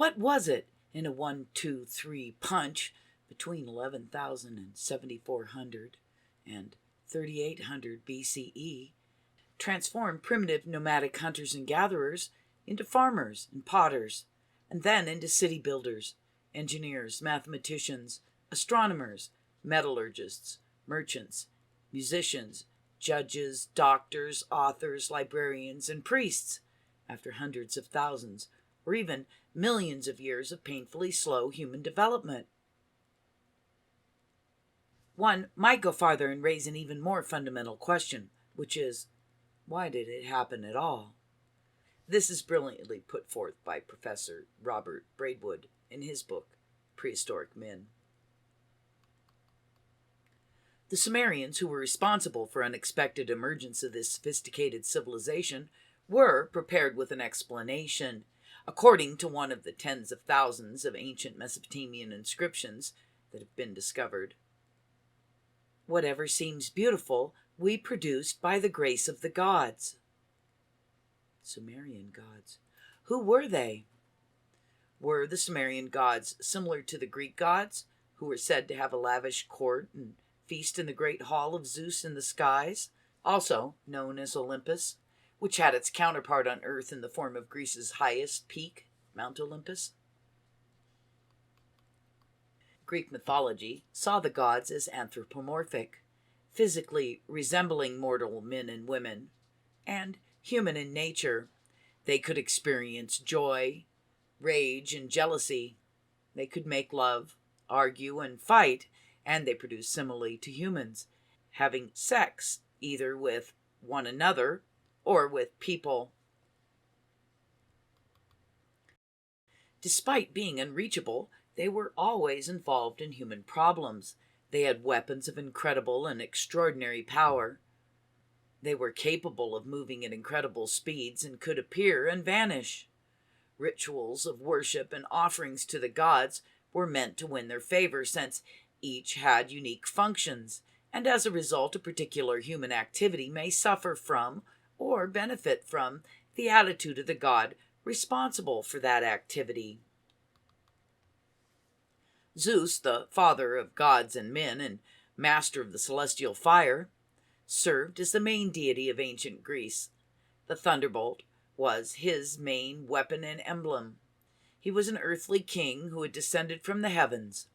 What was it in a 1-2-3 punch between 11,000 and 7,400 and 3,800 BCE transformed primitive nomadic hunters and gatherers into farmers and potters, and then into city builders, engineers, mathematicians, astronomers, metallurgists, merchants, musicians, judges, doctors, authors, librarians, and priests, after hundreds of thousands, or even millions of years of painfully slow human development? One might go farther and raise an even more fundamental question, which is, why did it happen at all? This is brilliantly put forth by Professor Robert Braidwood in his book, Prehistoric Men. The Sumerians, who were responsible for unexpected emergence of this sophisticated civilization, were prepared with an explanation. According to one of the tens of thousands of ancient Mesopotamian inscriptions that have been discovered, whatever seems beautiful, we produced by the grace of the gods. Sumerian gods. Who were they? Were the Sumerian gods similar to the Greek gods, who were said to have a lavish court and feast in the great hall of Zeus in the skies, also known as Olympus, which had its counterpart on earth in the form of Greece's highest peak, Mount Olympus? Greek mythology saw the gods as anthropomorphic, physically resembling mortal men and women, and human in nature. They could experience joy, rage, and jealousy. They could make love, argue, and fight, and they produced similarly to humans, having sex either with one another or with people. Despite being unreachable, they were always involved in human problems. They had weapons of incredible and extraordinary power. They were capable of moving at incredible speeds and could appear and vanish. Rituals of worship and offerings to the gods were meant to win their favor, since each had unique functions, and as a result, a particular human activity may suffer from or benefit from the attitude of the god responsible for that activity. Zeus, the father of gods and men and master of the celestial fire, served as the main deity of ancient Greece. The thunderbolt was his main weapon and emblem. He was an earthly king who had descended from the heavens.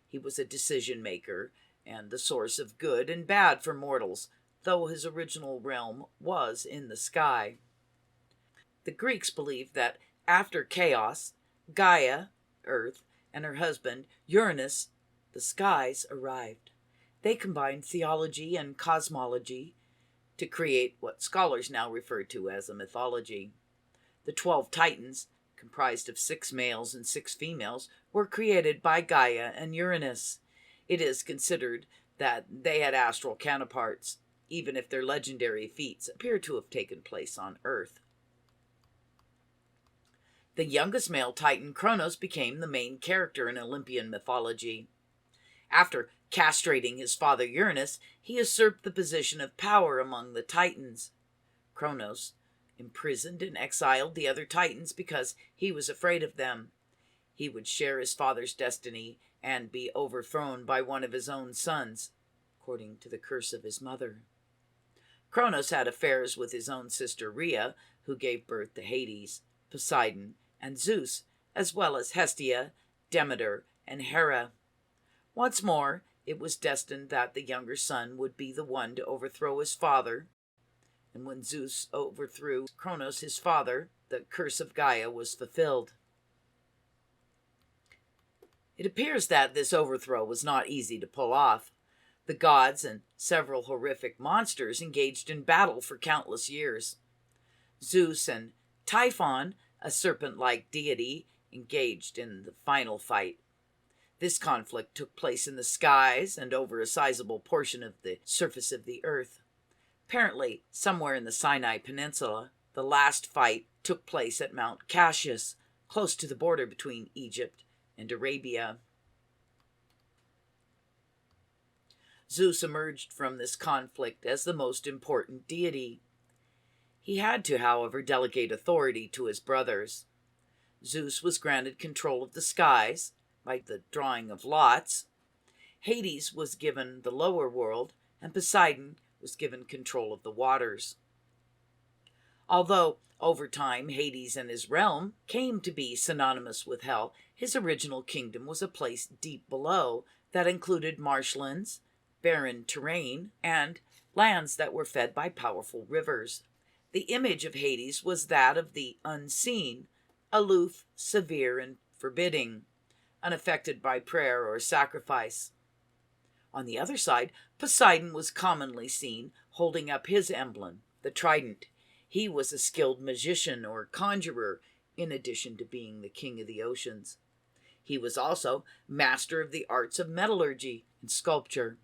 He was a decision maker and the source of good and bad for mortals, though his original realm was in the sky. The Greeks believed that after chaos, Gaia, Earth, and her husband, Uranus, the skies, arrived. They combined theology and cosmology to create what scholars now refer to as a mythology. The 12 Titans, comprised of 6 males and 6 females, were created by Gaia and Uranus. It is considered that they had astral counterparts, even if their legendary feats appear to have taken place on Earth. The youngest male Titan, Kronos, became the main character in Olympian mythology. After castrating his father Uranus, he usurped the position of power among the Titans. Kronos imprisoned and exiled the other Titans because he was afraid of them. He would share his father's destiny and be overthrown by one of his own sons, according to the curse of his mother. Kronos had affairs with his own sister Rhea, who gave birth to Hades, Poseidon, and Zeus, as well as Hestia, Demeter, and Hera. Once more, it was destined that the younger son would be the one to overthrow his father, and when Zeus overthrew Kronos, his father, the curse of Gaia was fulfilled. It appears that this overthrow was not easy to pull off. The gods and several horrific monsters engaged in battle for countless years. Zeus and Typhon, a serpent-like deity, engaged in the final fight. This conflict took place in the skies and over a sizable portion of the surface of the earth. Apparently, somewhere in the Sinai Peninsula, the last fight took place at Mount Cassius, close to the border between Egypt and Arabia. Zeus emerged from this conflict as the most important deity. He had to, however, delegate authority to his brothers. Zeus was granted control of the skies by the drawing of lots. Hades was given the lower world, and Poseidon was given control of the waters. Although, over time, Hades and his realm came to be synonymous with hell, his original kingdom was a place deep below that included marshlands, barren terrain, and lands that were fed by powerful rivers. The image of Hades was that of the unseen, aloof, severe, and forbidding, unaffected by prayer or sacrifice. On the other side, Poseidon was commonly seen holding up his emblem, the trident. He was a skilled magician or conjurer, in addition to being the king of the oceans. He was also master of the arts of metallurgy and sculpture.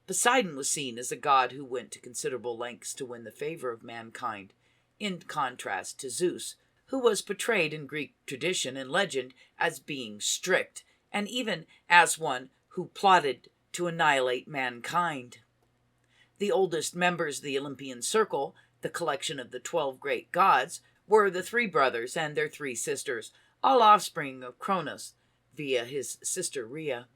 Poseidon was seen as a god who went to considerable lengths to win the favor of mankind, in contrast to Zeus, who was portrayed in Greek tradition and legend as being strict, and even as one who plotted to annihilate mankind. The oldest members of the Olympian Circle, the collection of the 12 great gods, were the 3 brothers and their 3 sisters, all offspring of Cronus via his sister Rhea.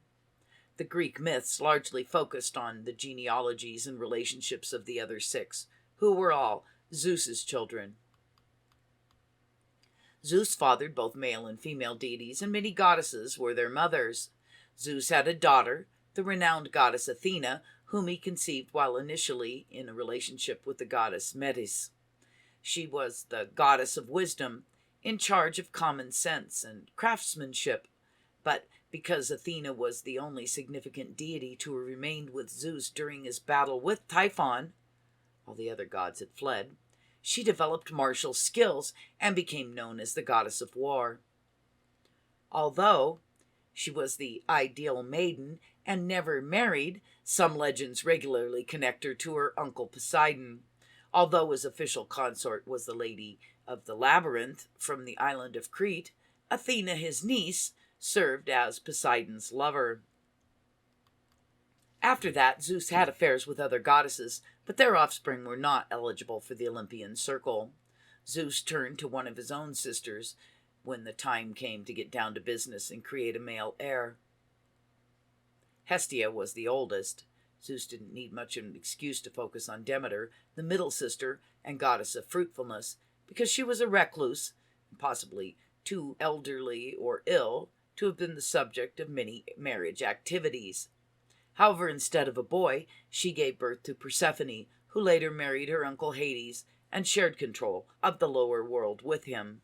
The Greek myths largely focused on the genealogies and relationships of the other 6, who were all Zeus's children. Zeus fathered both male and female deities, and many goddesses were their mothers. Zeus had a daughter, the renowned goddess Athena, whom he conceived while initially in a relationship with the goddess Metis. She was the goddess of wisdom, in charge of common sense and craftsmanship, but because Athena was the only significant deity to have remained with Zeus during his battle with Typhon, all the other gods had fled, she developed martial skills and became known as the goddess of war. Although she was the ideal maiden and never married, some legends regularly connect her to her uncle Poseidon. Although his official consort was the Lady of the Labyrinth from the island of Crete, Athena, his niece, served as Poseidon's lover. After that, Zeus had affairs with other goddesses, but their offspring were not eligible for the Olympian Circle. Zeus turned to one of his own sisters when the time came to get down to business and create a male heir. Hestia was the oldest. Zeus didn't need much of an excuse to focus on Demeter, the middle sister and goddess of fruitfulness, because she was a recluse, and possibly too elderly or ill to have been the subject of many marriage activities. However, instead of a boy, she gave birth to Persephone, who later married her uncle Hades and shared control of the lower world with him.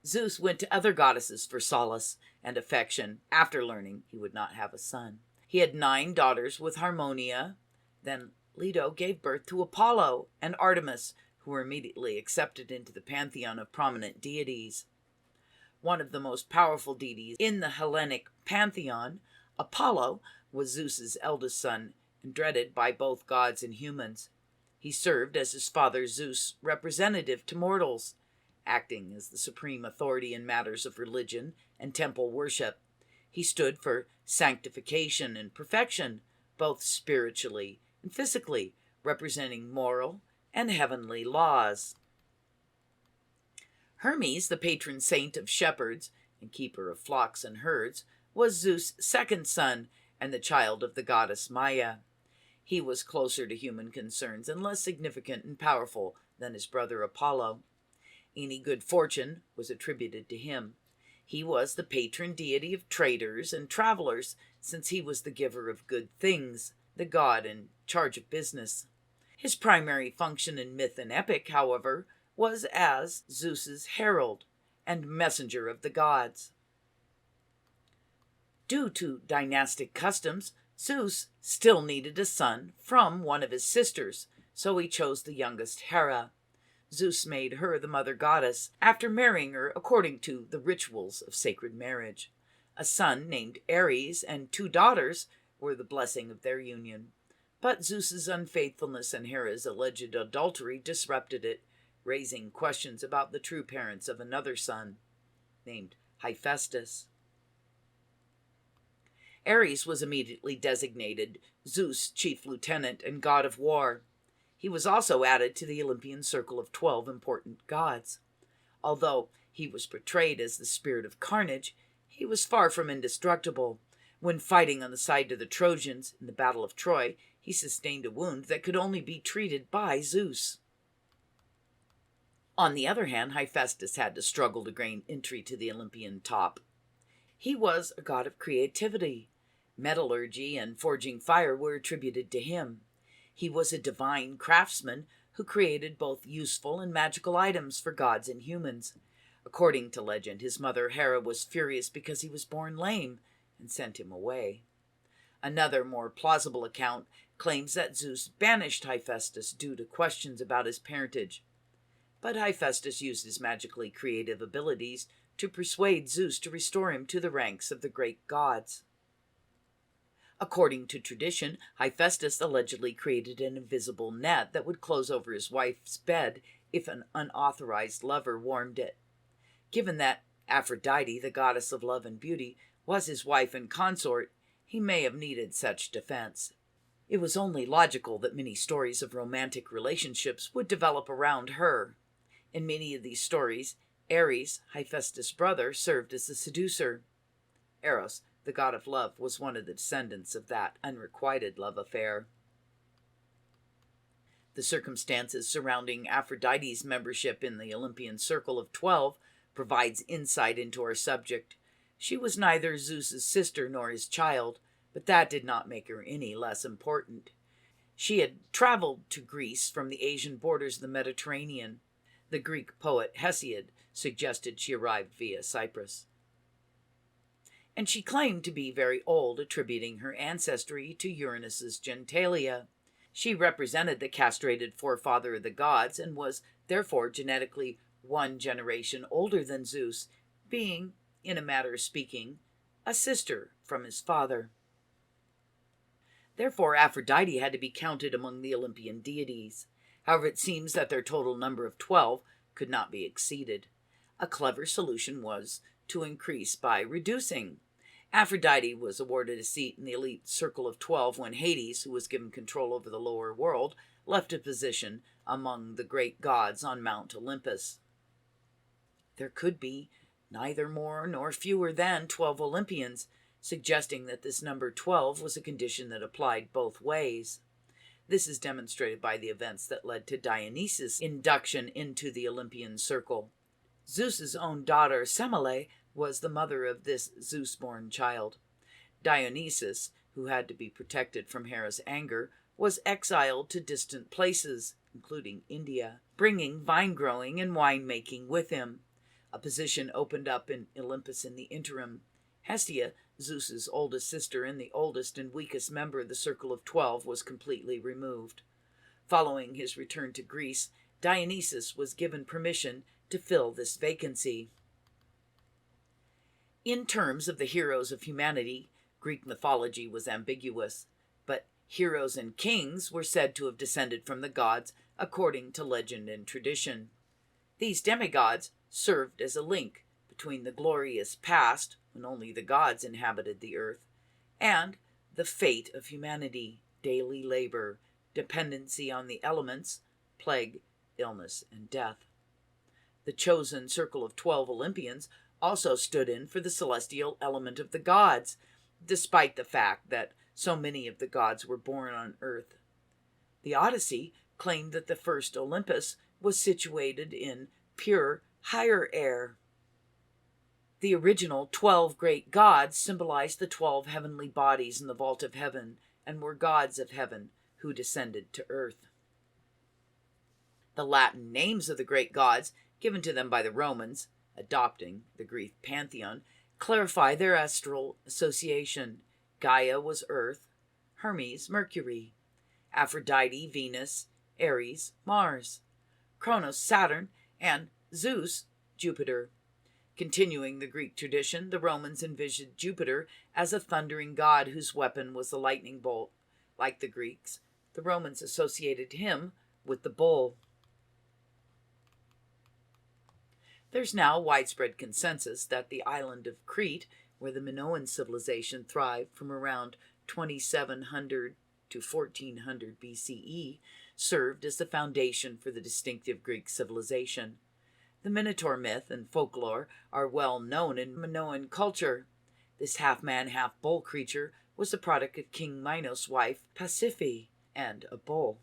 Zeus went to other goddesses for solace and affection after learning he would not have a son. He had 9 daughters with Harmonia. Then Leto gave birth to Apollo and Artemis, who were immediately accepted into the pantheon of prominent deities. One of the most powerful deities in the Hellenic pantheon, Apollo was Zeus's eldest son and dreaded by both gods and humans. He served as his father Zeus' representative to mortals, acting as the supreme authority in matters of religion and temple worship. He stood for sanctification and perfection, both spiritually and physically, representing moral and heavenly laws. Hermes, the patron saint of shepherds and keeper of flocks and herds, was Zeus' second son and the child of the goddess Maia. He was closer to human concerns and less significant and powerful than his brother Apollo. Any good fortune was attributed to him. He was the patron deity of traders and travelers, since he was the giver of good things, the god in charge of business. His primary function in myth and epic, however, was as Zeus's herald and messenger of the gods. Due to dynastic customs, Zeus still needed a son from one of his sisters, so he chose the youngest, Hera. Zeus made her the mother goddess after marrying her according to the rituals of sacred marriage. A son named Ares and 2 daughters were the blessing of their union. But Zeus's unfaithfulness and Hera's alleged adultery disrupted it, raising questions about the true parents of another son, named Hephaestus. Ares was immediately designated Zeus' chief lieutenant and god of war. He was also added to the Olympian circle of 12 important gods. Although he was portrayed as the spirit of carnage, he was far from indestructible. When fighting on the side of the Trojans in the Battle of Troy, he sustained a wound that could only be treated by Zeus. On the other hand, Hephaestus had to struggle to gain entry to the Olympian top. He was a god of creativity. Metallurgy and forging fire were attributed to him. He was a divine craftsman who created both useful and magical items for gods and humans. According to legend, his mother Hera was furious because he was born lame and sent him away. Another, more plausible account claims that Zeus banished Hephaestus due to questions about his parentage. But Hephaestus used his magically creative abilities to persuade Zeus to restore him to the ranks of the great gods. According to tradition, Hephaestus allegedly created an invisible net that would close over his wife's bed if an unauthorized lover warmed it. Given that Aphrodite, the goddess of love and beauty, was his wife and consort, he may have needed such defense. It was only logical that many stories of romantic relationships would develop around her. In many of these stories, Ares, Hephaestus' brother, served as the seducer. Eros, the god of love, was one of the descendants of that unrequited love affair. The circumstances surrounding Aphrodite's membership in the Olympian Circle of 12 provides insight into our subject. She was neither Zeus's sister nor his child, but that did not make her any less important. She had traveled to Greece from the Asian borders of the Mediterranean. The Greek poet Hesiod suggested she arrived via Cyprus. And she claimed to be very old, attributing her ancestry to Uranus's genitalia. She represented the castrated forefather of the gods and was therefore genetically one generation older than Zeus, being, in a matter of speaking, a sister from his father. Therefore, Aphrodite had to be counted among the Olympian deities. However, it seems that their total number of 12 could not be exceeded. A clever solution was to increase by reducing. Aphrodite was awarded a seat in the elite circle of 12 when Hades, who was given control over the lower world, left a position among the great gods on Mount Olympus. There could be neither more nor fewer than 12 Olympians, suggesting that this number 12 was a condition that applied both ways. This is demonstrated by the events that led to Dionysus' induction into the Olympian circle. Zeus's own daughter Semele was the mother of this Zeus-born child. Dionysus, who had to be protected from Hera's anger, was exiled to distant places, including India, bringing vine-growing and wine-making with him. A position opened up in Olympus in the interim. Hestia, Zeus's oldest sister and the oldest and weakest member of the Circle of 12, was completely removed. Following his return to Greece, Dionysus was given permission to fill this vacancy. In terms of the heroes of humanity, Greek mythology was ambiguous, but heroes and kings were said to have descended from the gods according to legend and tradition. These demigods served as a link between the glorious past, when only the gods inhabited the earth, and the fate of humanity, daily labor, dependency on the elements, plague, illness, and death. The chosen circle of 12 Olympians also stood in for the celestial element of the gods, despite the fact that so many of the gods were born on earth. The Odyssey claimed that the first Olympus was situated in pure, higher air. The original 12 great gods symbolized the 12 heavenly bodies in the vault of heaven and were gods of heaven who descended to earth. The Latin names of the great gods, given to them by the Romans, adopting the Greek pantheon, clarify their astral association. Gaia was earth, Hermes Mercury, Aphrodite Venus, Ares Mars, Kronos Saturn, and Zeus Jupiter. Continuing the Greek tradition, the Romans envisioned Jupiter as a thundering god whose weapon was the lightning bolt. Like the Greeks, the Romans associated him with the bull. There's now widespread consensus that the island of Crete, where the Minoan civilization thrived from around 2700 to 1400 BCE, served as the foundation for the distinctive Greek civilization. The Minotaur myth and folklore are well known in Minoan culture. This half-man, half-bull creature was the product of King Minos' wife, Pasiphae, and a bull.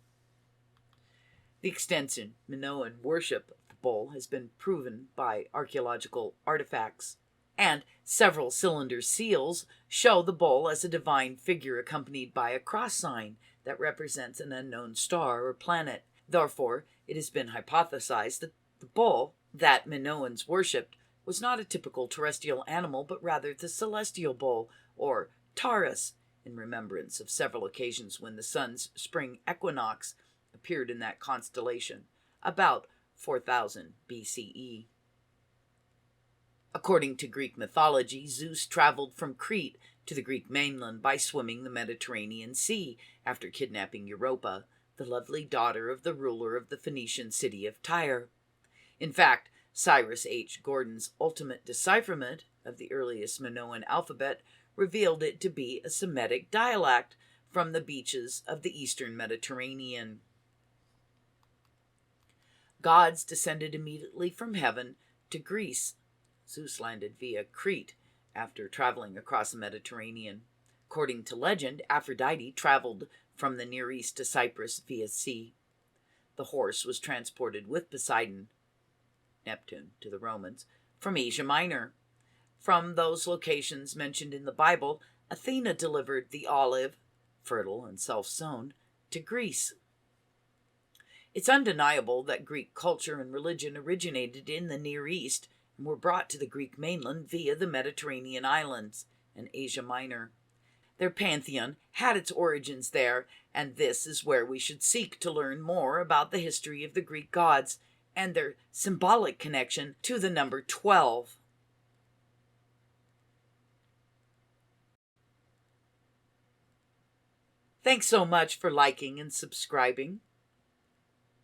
The extensive Minoan worship of the bull has been proven by archaeological artifacts, and several cylinder seals show the bull as a divine figure accompanied by a cross sign that represents an unknown star or planet. Therefore, it has been hypothesized that the bull that Minoans worshipped was not a typical terrestrial animal, but rather the celestial bull, or Taurus, in remembrance of several occasions when the sun's spring equinox appeared in that constellation, about 4000 BCE. According to Greek mythology, Zeus traveled from Crete to the Greek mainland by swimming the Mediterranean Sea after kidnapping Europa, the lovely daughter of the ruler of the Phoenician city of Tyre. In fact, Cyrus H. Gordon's ultimate decipherment of the earliest Minoan alphabet revealed it to be a Semitic dialect from the beaches of the eastern Mediterranean. Gods descended immediately from heaven to Greece. Zeus landed via Crete after traveling across the Mediterranean. According to legend, Aphrodite traveled from the Near East to Cyprus via sea. The horse was transported with Poseidon, Neptune to the Romans, from Asia Minor. From those locations mentioned in the Bible, Athena delivered the olive, fertile and self-sown, to Greece. It's undeniable that Greek culture and religion originated in the Near East and were brought to the Greek mainland via the Mediterranean islands and Asia Minor. Their pantheon had its origins there, and this is where we should seek to learn more about the history of the Greek gods and their symbolic connection to the number 12. Thanks so much for liking and subscribing.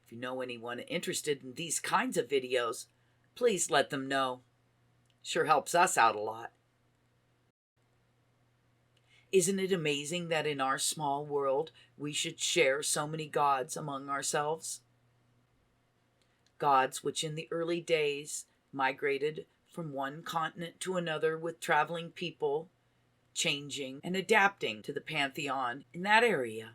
If you know anyone interested in these kinds of videos, please let them know. Sure helps us out a lot. Isn't it amazing that in our small world we should share so many gods among ourselves? Gods which in the early days migrated from one continent to another with traveling people, changing and adapting to the pantheon in that area.